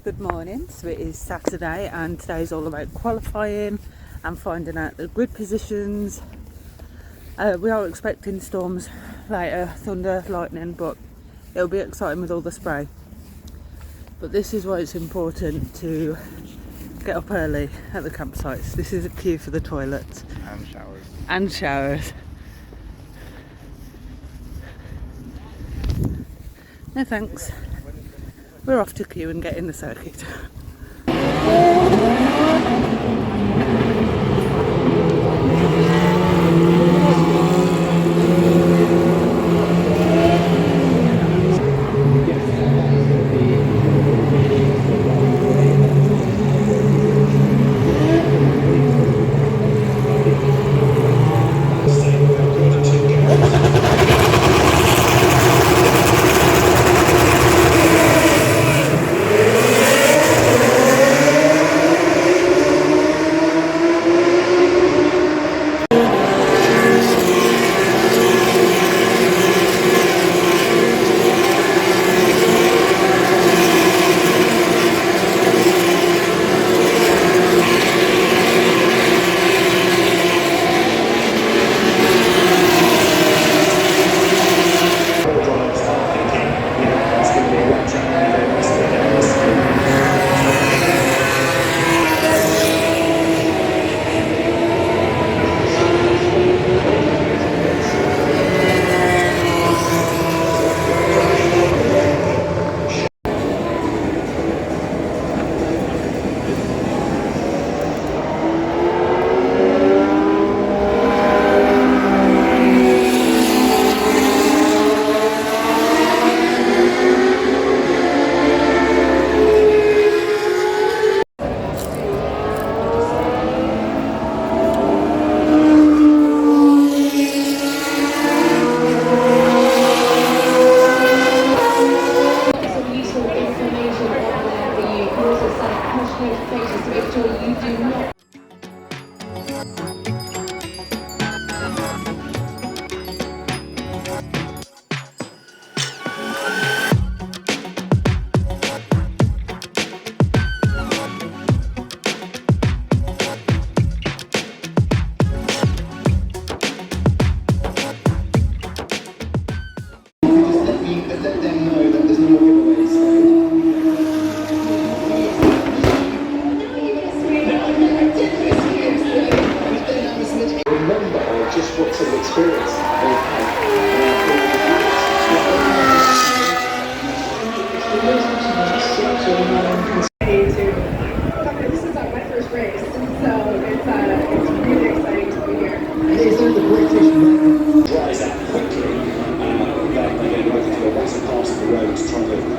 Good morning. So it is Saturday and today is all about qualifying and finding out the grid positions. We are expecting storms later, thunder, lightning, but it'll be exciting with all the spray. But this is why it's important to get up early at the campsites. This is a queue for the toilets. And showers. And showers. No thanks. We're off to queue and get in the circuit. Dries out quickly, then we're going to a better pass of the road to try to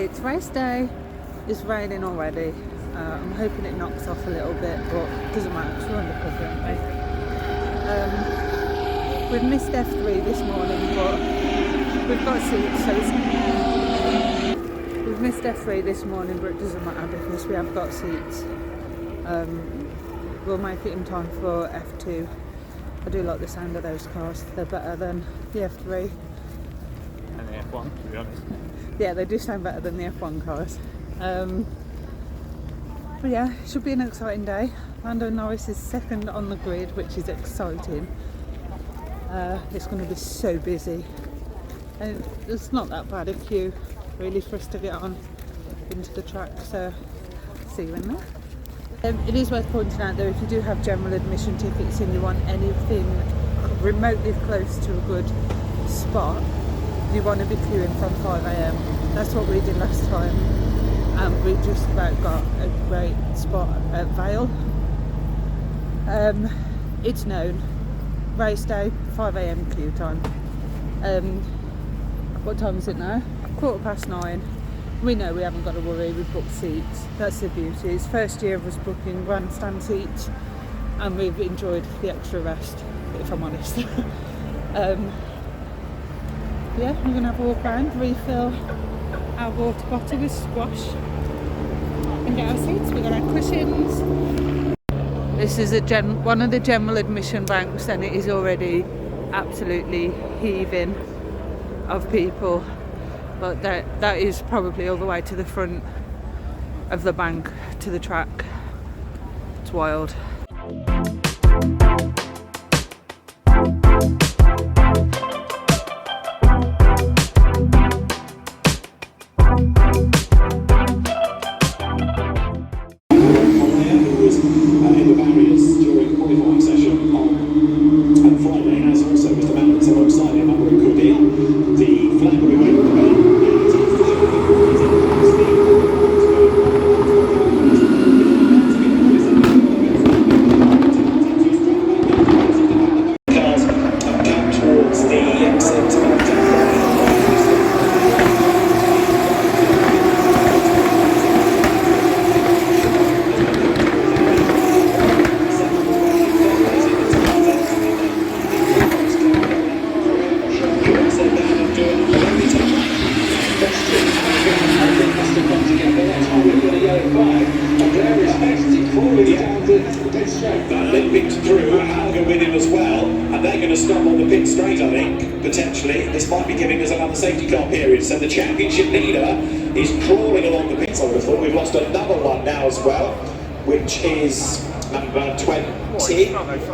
It's race day. It's raining already. I'm hoping it knocks off a little bit, but it doesn't matter because we're undercover, aren't we? We've missed F3 this morning, but we've got seats, so we've missed F3 this morning, but it doesn't matter because we have got seats. We'll make it in time for F2. I do like the sound of those cars. They're better than the F3. And the F1, to be honest. Yeah, they do sound better than the F1 cars. But yeah, it should be an exciting day. Lando Norris is second on the grid, which is exciting. It's going to be so busy. And it's not that bad a queue, really, for us to get on into the track, so see you in there. It is worth pointing out though, if you do have general admission tickets and you want anything remotely close to a good spot, you want to be queuing from 5 AM. That's what we did last time, and we just about got a great spot at Vale. It's known, race day, 5 AM queue time. What time is it now? 9:15. We know we haven't got to worry, we've booked seats. That's the beauty. It's first year of us booking grandstand seats, and we've enjoyed the extra rest, if I'm honest. Yeah, we're going to have a walk around, refill our water bottle with squash, and get our seats. We've got our cushions. This is one of the general admission banks, and it is already absolutely heaving of people. But that is probably all the way to the front of the bank to the track. It's wild. This might be giving us another safety car period, so the championship leader is crawling along the pits. I would have thought we've lost another one now as well, which is number 20.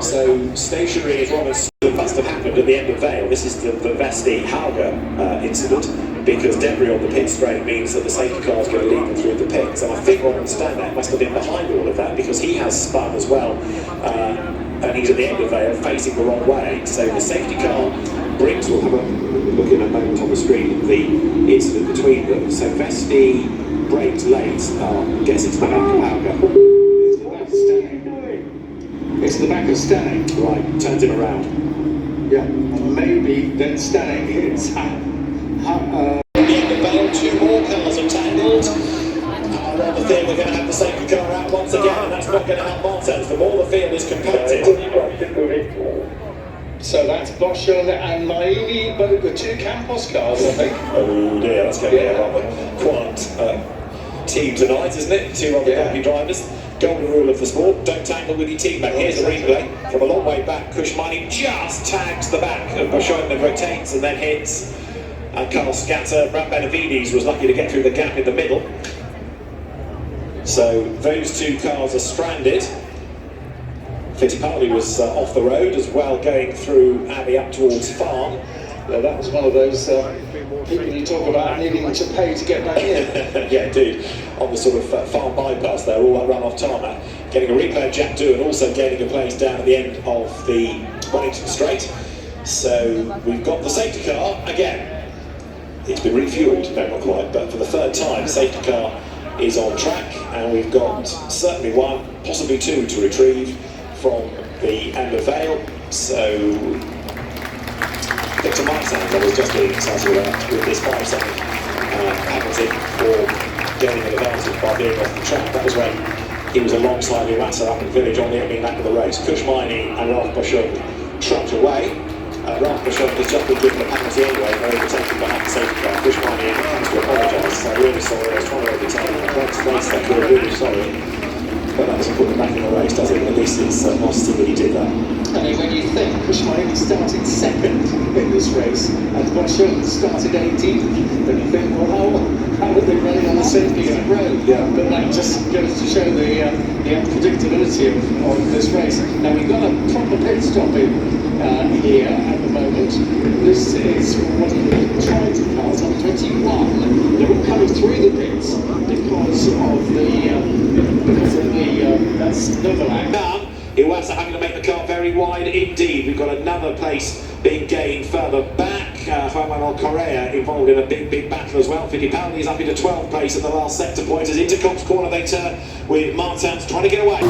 So stationary as well as must have happened at the end of Vale. This is the Vesti-Hauger incident, because debris on the pit straight means that the safety car is going to lead them through the pits. And I think Ron Stanek must have been behind all of that, because he has spun as well, and he's at the end of Vale facing the wrong way. So the safety car brings, we'll have a look in a moment on the screen, the incident between them. So Vesti brakes late, gets into the back of Hauger. It's the back of Stanek. Right, turns him around. Yeah, maybe then Stanek hits the end of Vale, two more cars are tangled. On the thing, we're going to have the safety car out once again, and that's not going to help Martens. The more the field is compacted. So that's Boschel and Maini, but the two Campos cars, I think. Oh dear, that's going to be a rather quiet team tonight, isn't it? Two other bumpy drivers. Golden rule of the sport, don't tangle with your teammate. Here's a replay from a long way back. Kushmani just tags the back of Boschel and rotates and then hits. And Carl Scatter, Brad Benavides was lucky to get through the gap in the middle. So those two cars are stranded. Fittipaldi was off the road as well, going through Abbey up towards Farm. Yeah, that was one of those people you talk about needing to pay to get back in. Yeah, indeed. On the sort of Farm bypass there, all that run off tarmac. Getting a replay of Jack Doohan, also gaining a place down at the end of the Wellington Straight. So we've got the safety car again. It's been refuelled, no, not quite, but for the third time, safety car is on track, and we've got certainly one, possibly two to retrieve from the end of Vale. So Victor Martens, I was just getting excited about with this 5-second penalty for by being off the track. That was when he was alongside Iwasa up in Village on the opening lap of the race. Kushmaini and Ralph Bashung trucked away. Ralph Bashung has just been given a penalty anyway, they're overtaken behind the safety car. Kushmaini has to apologise, so really sorry, I was trying to overtake him. I'm really sorry. But that doesn't put them back in the race, does it? At least it's positive that he did that. I mean, when you think Kushmaini started second in this race and Bashung started 18th, then you think, well, how would they run on the safety road? Yeah. But that just goes to show the unpredictability of this race. Now, we've got a proper pit stop in here at the moment. This is what he tried to pass on 21. They were coming through the pits because of the snowball. Now, Iwasa having to make the car very wide indeed. We've got another place being gained further back. Juan Manuel Correa involved in a big battle as well. Fittipaldi is up into 12th place at the last sector point as into Cops corner they turn with Martins trying to get away.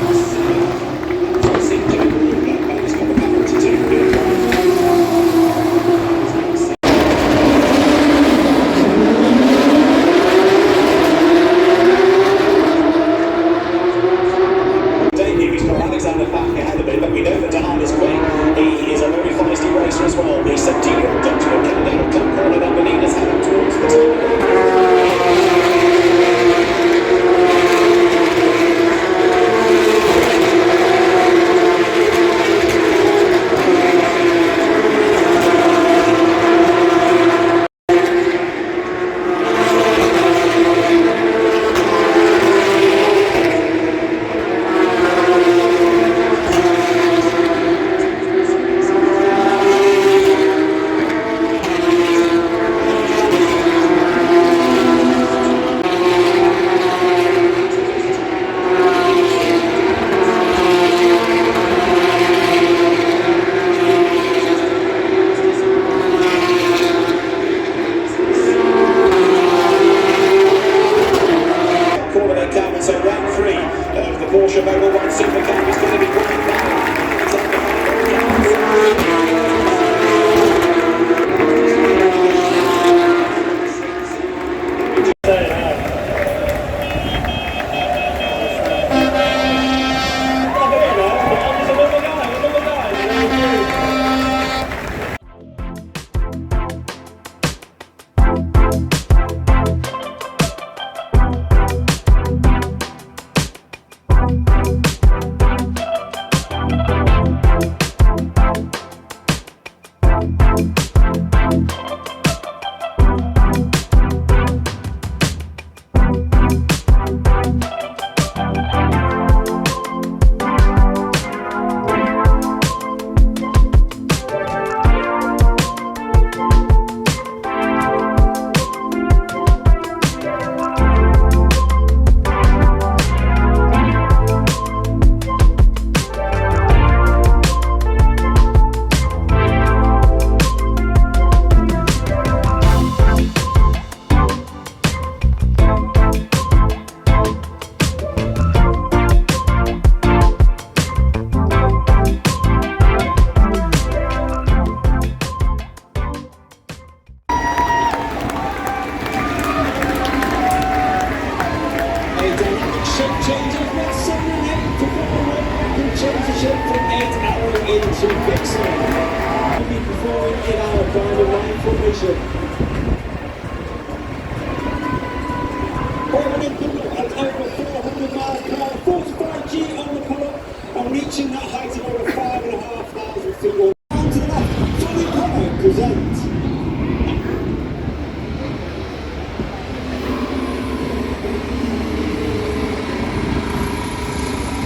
Reaching that height of over 5,500 feet. Down to the left, Tony Pollard presents.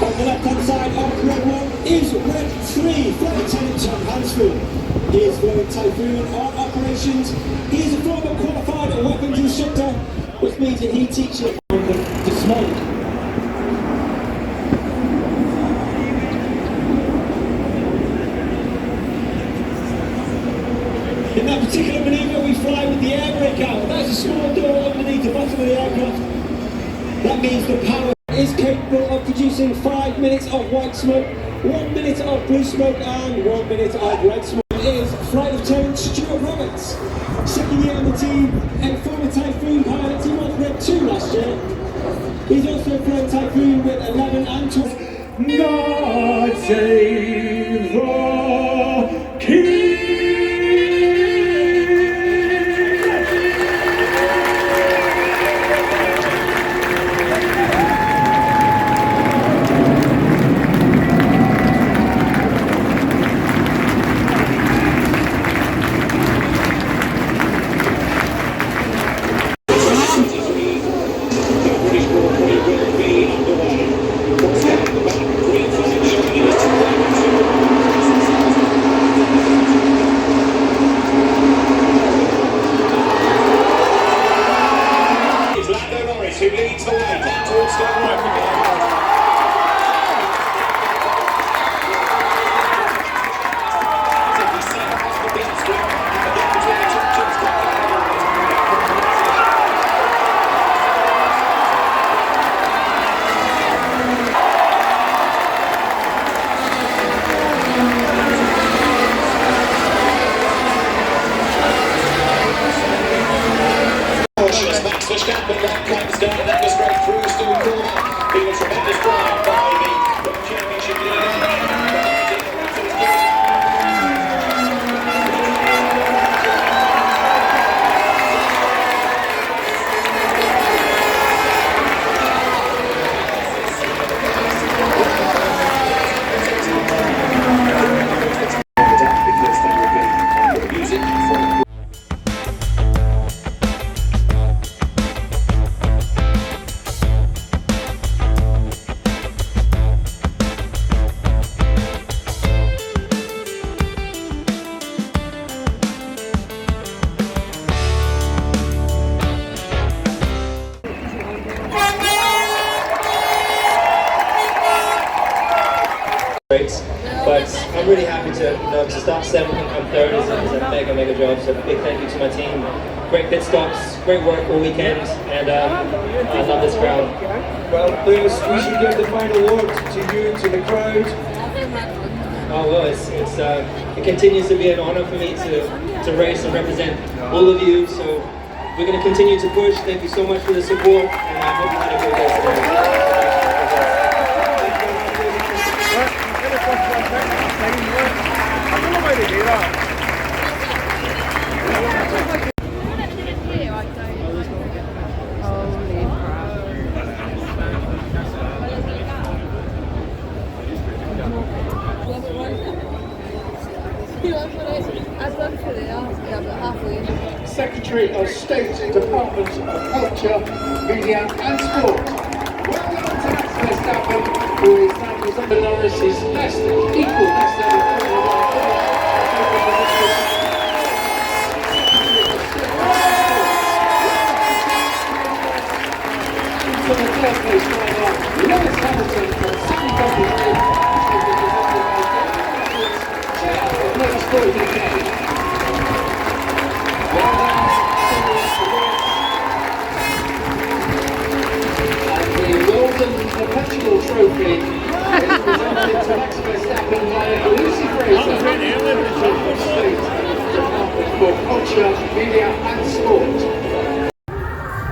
On the left-hand side of Red 1 is Red 3, Flight Lieutenant John Hansfield. He is flying Typhoon on operations. He is a former qualified weapons instructor, which means that he teaches on the smoke. In that particular manoeuvre, we fly with the air brake out. That's a small door underneath the bottom of the aircraft. That means the power is capable of producing 5 minutes of white smoke, 1 minute of blue smoke, and 1 minute of red smoke. It is Flight Lieutenant Stuart Roberts, second year on the team, a former Typhoon pilot. He was Red 2 last year. He's also flown Typhoon with 11 and 12. God save the King! Who leads the way down towards Stone Road again. Max Verstappen then comes down and goes straight through Stone Corner. Been a tremendous drive by the World Championship leader. Because they will be on the music from but I'm really happy to start 7th and come 3rd is a mega job, so a big thank you to my team. Great pit stops, great work all weekend, and I love this crowd. Well, Lewis, we should give the final word to you, to the crowd. Oh well, it continues to be an honor for me to race and represent all of you, so we're going to continue to push. Thank you so much for the support, and I hope you had a great day today. Secretary of State, Department of Culture, Media and Sport. Well done to Max Verstappen, who is now presenting Norris's best, equal best ever. For the third place rider, Lewis Hamilton from City Company, Motorsport UK. Perpetual trophy is presented to Max Verstappen by Lucy Fraser, Secretary of State, Department for Culture, Media and Sport.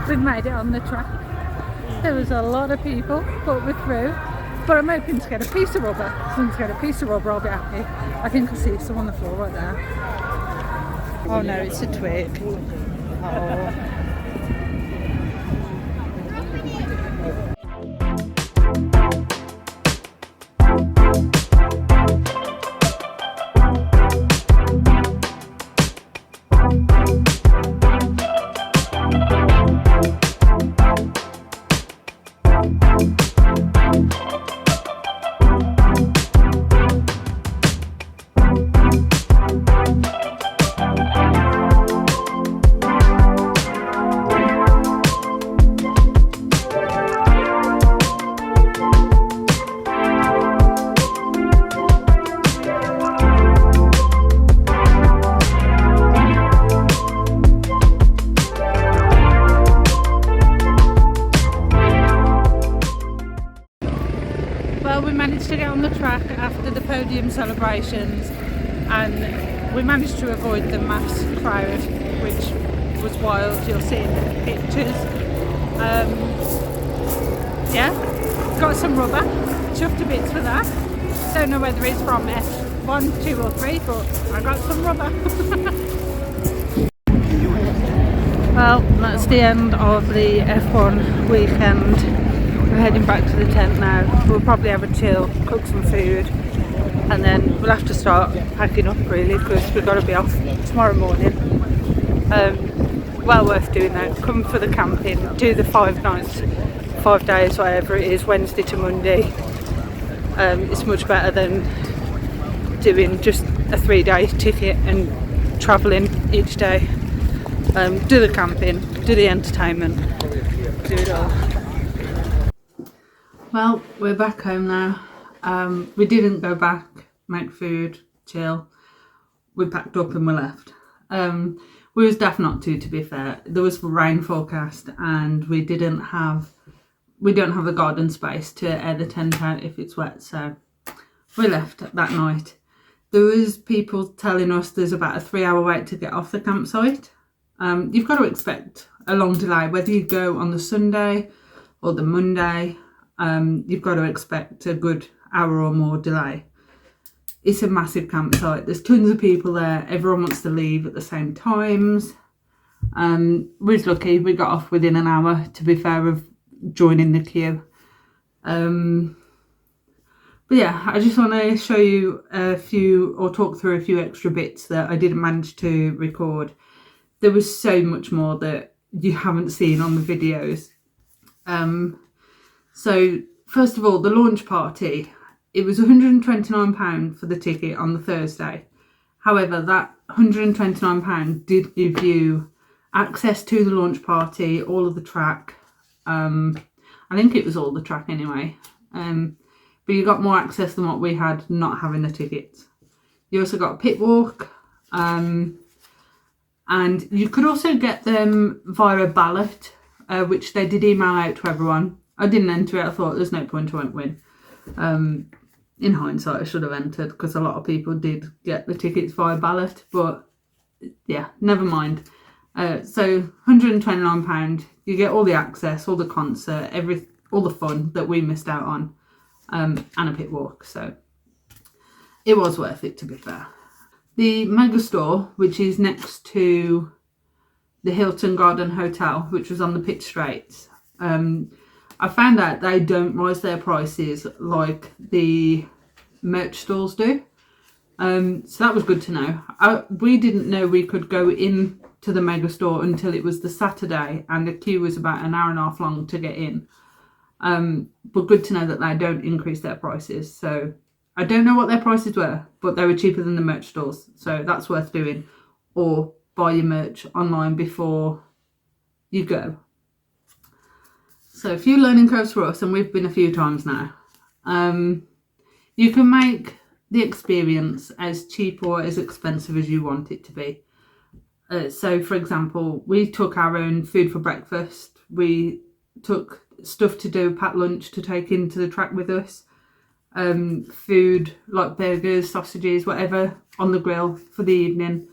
We've made it on the track. There was a lot of people, but we're through. But I'm hoping to get a piece of rubber. Someone to get a piece of rubber, I'll be happy. I think I see some on the floor right there. Oh no, it's a twig. Oh. To get on the track after the podium celebrations, and we managed to avoid the mass crowd, which was wild. You'll see in the pictures. Yeah, got some rubber, chuffed to bits for that. Don't know whether it's from F1, 2 or 3, but I got some rubber. Well, that's the end of the F1 weekend. We're heading back to the tent now. We'll probably have a chill, cook some food, and then we'll have to start packing up really, because we've got to be off tomorrow morning. Well worth doing that. Come for the camping, do the 5 nights, 5 days, whatever it is, Wednesday to Monday. It's much better than doing just a 3-day ticket and travelling each day. Do the camping, do the entertainment, do it all. Well, we're back home now. We didn't go back, make food, chill. We packed up and we left. We was daft not to be fair. There was rain forecast and we don't have the garden space to air the tent out if it's wet, so we left that night. There was people telling us there's about a 3-hour wait to get off the campsite. You've got to expect a long delay, whether you go on the Sunday or the Monday. You've got to expect a good hour or more delay. It's a massive campsite. There's tons of people there. Everyone wants to leave at the same times. We was lucky. We got off within an hour, to be fair, of joining the queue. But yeah, I just want to show you talk through a few extra bits that I didn't manage to record. There was so much more that you haven't seen on the videos. So first of all, the launch party, it was £129 for the ticket on the Thursday. However, that £129 did give you access to the launch party, all of the track. I think it was all the track anyway. But you got more access than what we had not having the tickets. You also got a pit walk. And you could also get them via a ballot, which they did email out to everyone. I didn't enter it. I thought there's no point, I won't win. In hindsight, I should have entered because a lot of people did get the tickets via ballot. But yeah, never mind. So £129, you get all the access, all the concert, all the fun that we missed out on, and a pit walk. So it was worth it, to be fair. The Mega Store, which is next to the Hilton Garden Hotel, which was on the pit straights, I found out they don't rise their prices like the merch stores do. So that was good to know. We didn't know we could go in to the Mega Store until it was the Saturday, and the queue was about an hour and a half long to get in. But good to know that they don't increase their prices. So I don't know what their prices were, but they were cheaper than the merch stores. So that's worth doing. Or buy your merch online before you go. So a few learning curves for us, and we've been a few times now. You can make the experience as cheap or as expensive as you want it to be. So for example, we took our own food for breakfast. We took stuff to do, packed lunch to take into the track with us. Food like burgers, sausages, whatever on the grill for the evening.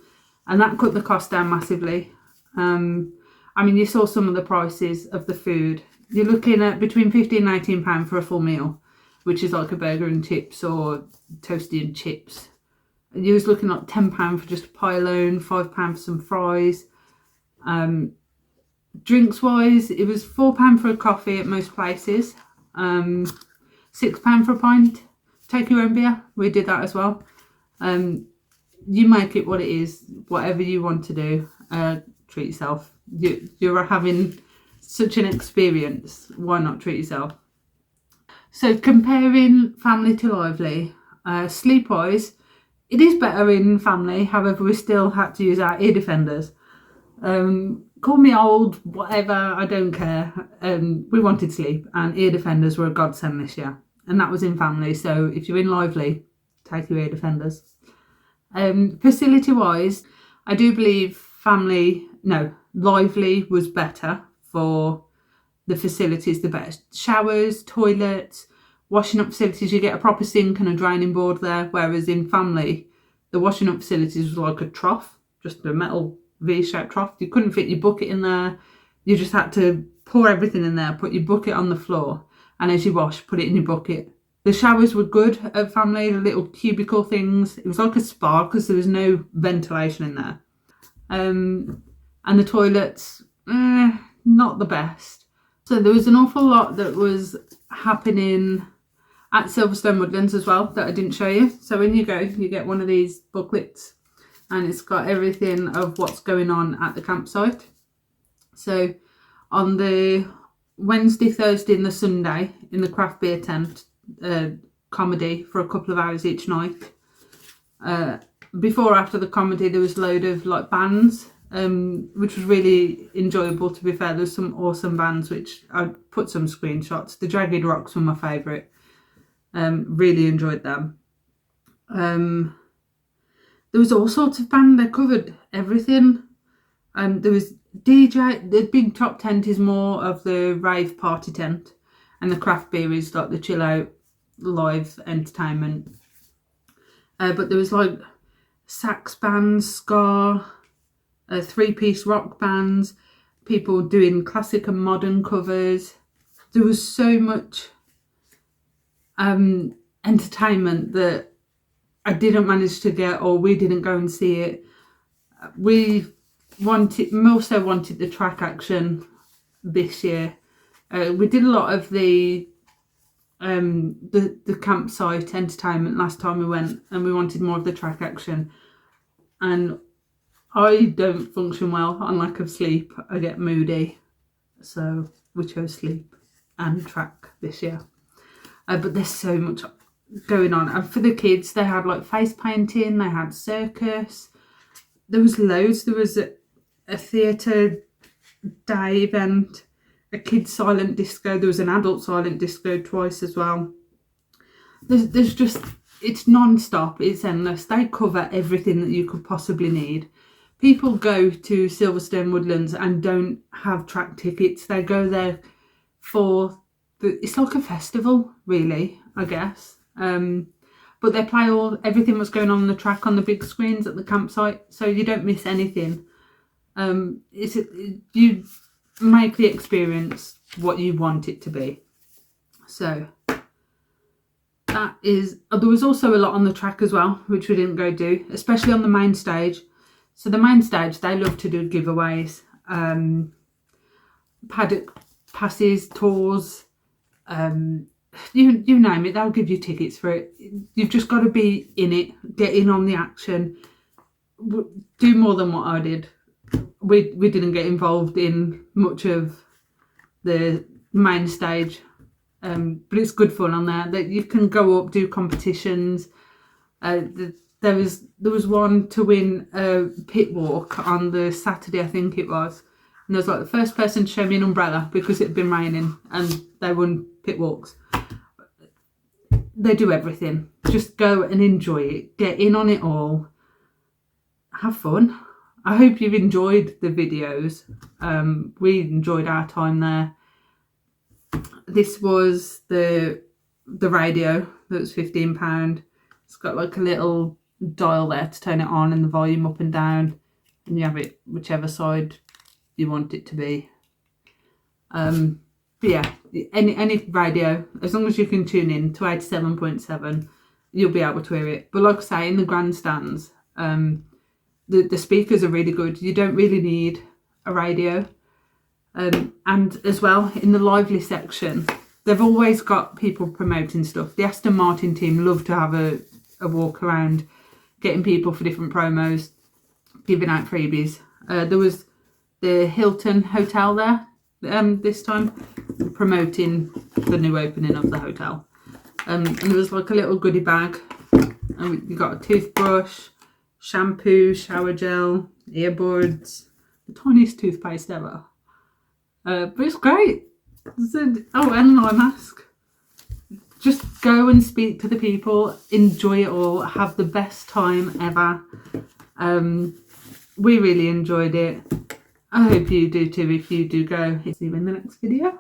And that cut the cost down massively. I mean, you saw some of the prices of the food. You're looking at between £15 and £19 for a full meal, which is like a burger and chips or toasty and chips. And you was looking at £10 for just a pie alone, £5 for some fries. Drinks wise, it was £4 for a coffee at most places. £6 for a pint. Take your own beer. We did that as well. You make it what it is, whatever you want to do. Treat yourself. You're having such an experience. Why not treat yourself? So comparing family to lively, sleep wise, it is better in family. However, we still had to use our ear defenders. Call me old, whatever, I don't care. We wanted sleep, and ear defenders were a godsend this year. And that was in family, so if you're in lively, take your ear defenders. Facility wise, I do believe lively was better for the facilities, the best. Showers, toilets, washing up facilities, you get a proper sink and a draining board there, whereas in family, the washing up facilities was like a trough, just a metal V-shaped trough. You couldn't fit your bucket in there. You just had to pour everything in there, put your bucket on the floor, and as you wash, put it in your bucket. The showers were good at Family, the little cubicle things. It was like a spa because there was no ventilation in there. And the toilets, not the best. So there was an awful lot that was happening at Silverstone Woodlands as well that I didn't show you. So when you go, you get one of these booklets and it's got everything of what's going on at the campsite. So on the Wednesday, Thursday and the Sunday in the craft beer tent, comedy for a couple of hours each night. Before, after the comedy, there was a load of like bands, which was really enjoyable, to be fair. There's some awesome bands, which I put some screenshots. The Jagged Rocks were my favourite. Really enjoyed them. There was all sorts of band. They covered everything. There was DJ. The big top tent is more of the rave party tent, and the craft beer is like the chill out live entertainment. But there was like sax bands, ska, 3-piece rock bands, people doing classic and modern covers. There was so much entertainment that I didn't manage to get, or we didn't go and see it. We also wanted the track action this year. We did a lot of the campsite entertainment last time we went, and we wanted more of the track action. And I don't function well on lack of sleep. I get moody, so we chose sleep and track this year. But there's so much going on, and for the kids they had like face painting, they had circus, there was loads. There was a theatre day event, a kids silent disco, there was an adult silent disco twice as well. There's just, it's non-stop, it's endless. They cover everything that you could possibly need. People go to Silverstone Woodlands and don't have track tickets. They go there for it's like a festival, really, I guess. But they play everything that's going on the track on the big screens at the campsite, so you don't miss anything. You make the experience what you want it to be. So that is. There was also a lot on the track as well, which we didn't go do, especially on the main stage. So the main stage, they love to do giveaways, paddock passes, tours. You name it, they'll give you tickets for it. You've just got to be in it, get in on the action, do more than what I did. We didn't get involved in much of the main stage, but it's good fun on there. That you can go up, do competitions. There was one to win a pit walk on the Saturday, I think it was. And there was like the first person to show me an umbrella because it had been raining, and they won pit walks. They do everything. Just go and enjoy it. Get in on it all. Have fun. I hope you've enjoyed the videos. We enjoyed our time there. This was the radio that was £15. It's got like a little dial there to turn it on and the volume up and down, and you have it whichever side you want it to be. But yeah, any radio, as long as you can tune in to 87.7, you'll be able to hear it. But like I say, in the grandstands, the speakers are really good. You don't really need a radio. And as well, in the lively section, they've always got people promoting stuff. The Aston Martin team love to have a walk around, getting people for different promos, giving out freebies. There was the Hilton Hotel there this time, promoting the new opening of the hotel. And there was like a little goodie bag, and you got a toothbrush, shampoo, shower gel, earbuds, the tiniest toothpaste ever. But it's great. And an eye mask. Just go and speak to the people, enjoy it all, have the best time ever. We really enjoyed it. I hope you do too if you do go. See you in the next video.